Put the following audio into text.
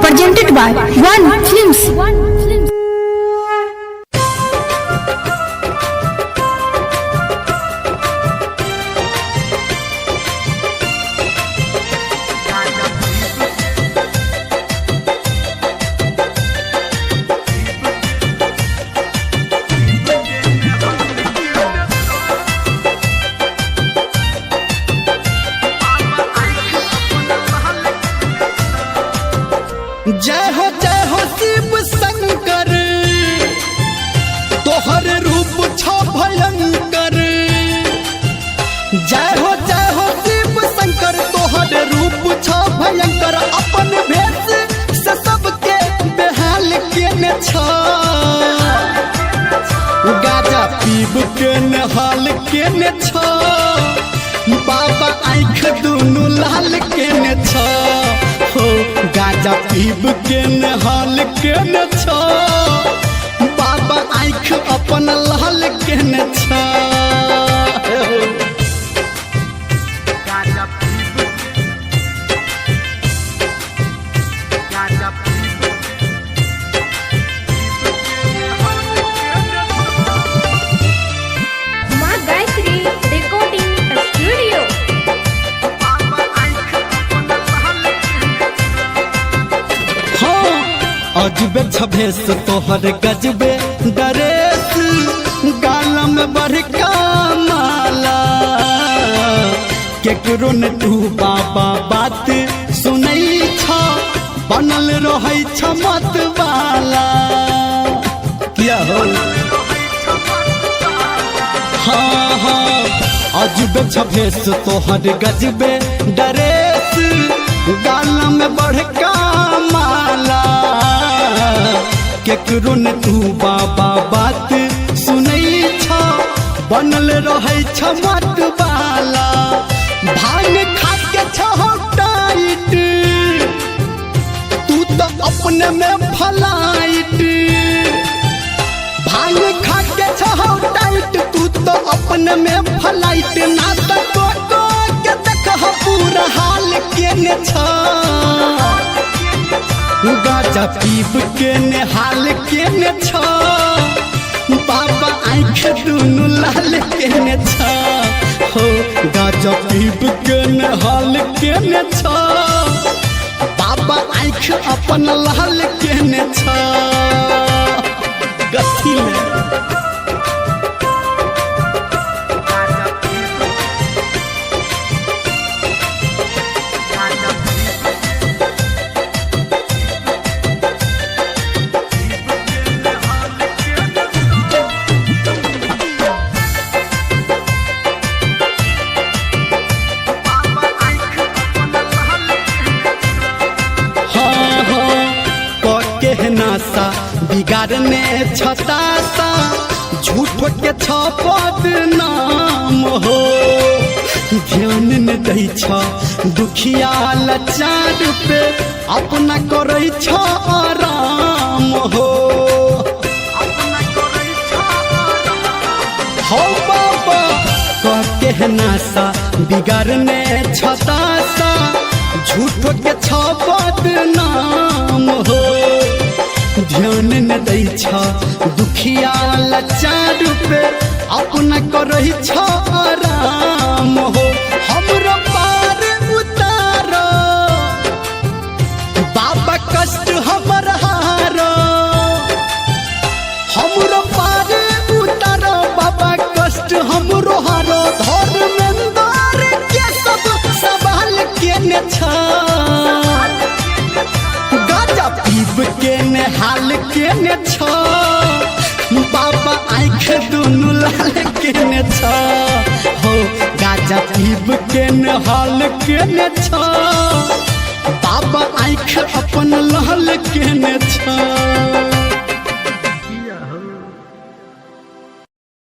presented by One Films. जय हो शिव शंकर, तोहर रूप छ भयंकर। जय हो शिव शंकर, तोहर रूप छ भयंकर। अपन भेष से सबके बेहाल केने छ, गाजा पीब के नहाल केने छ। बाबा आँख दुनू लाल केने छ, हो गाजा पीब के नहाल केने छ। बाबा आँख अपन लाल केने छ। माँ गायत्री रिकॉर्डिंग स्टूडियो। अजबे छबेस तोहर गजबे डरेस, गाला में बड़का माला। केकरो ने तू बाबा बात सुनई छ, बनल रहै छ मत वाला। क्या हो हाँ अजबे छबेस तोहर गजबे डरेस, गाला में बड़का माला। केकरो ने तू बाबा बात सुनई छ, बनल रहै छ मत वाला। भांग खा के छ टाइट, तू तो अपने में फ्लाइट। भांग खा के छ टाइट, तू तो अपने में फ्लाइट। ना तो के देख पूरा हाल केने छ, गाजा पीब के नहाल केने छ। बाबा आँख दुनू लाल केने छ, हो गाजा पीब के नहाल केने छ। बाबा आँख अपन लाल केने छ। गथी में नासा बिगाड़ने छतासा, झूठ के छपद नाम हो। ध्यान न दै छ दुखिया लाचार पे, अपना करे छ आराम हो। हो बाबा कहके नासा बिगाड़ने छतासा, झूठ के छपद नाम हो। ध्यान न दै छ दुखिया लाचार पे, अपना करे छ आराम हो। हमरो पार उतारो बाबा, कष्ट हमर हारो। हमरो पार उतारो बाबा, कष्ट हमरो हारो। धर्मेंद्र के सब सवाल केने छ, गाजा पीब के नहाल केने छ। बाबा आँख दुनू लाल केने छ, हो गाजा पीब के नहाल केने छ। बाबा आँख अपन लाल केने छ।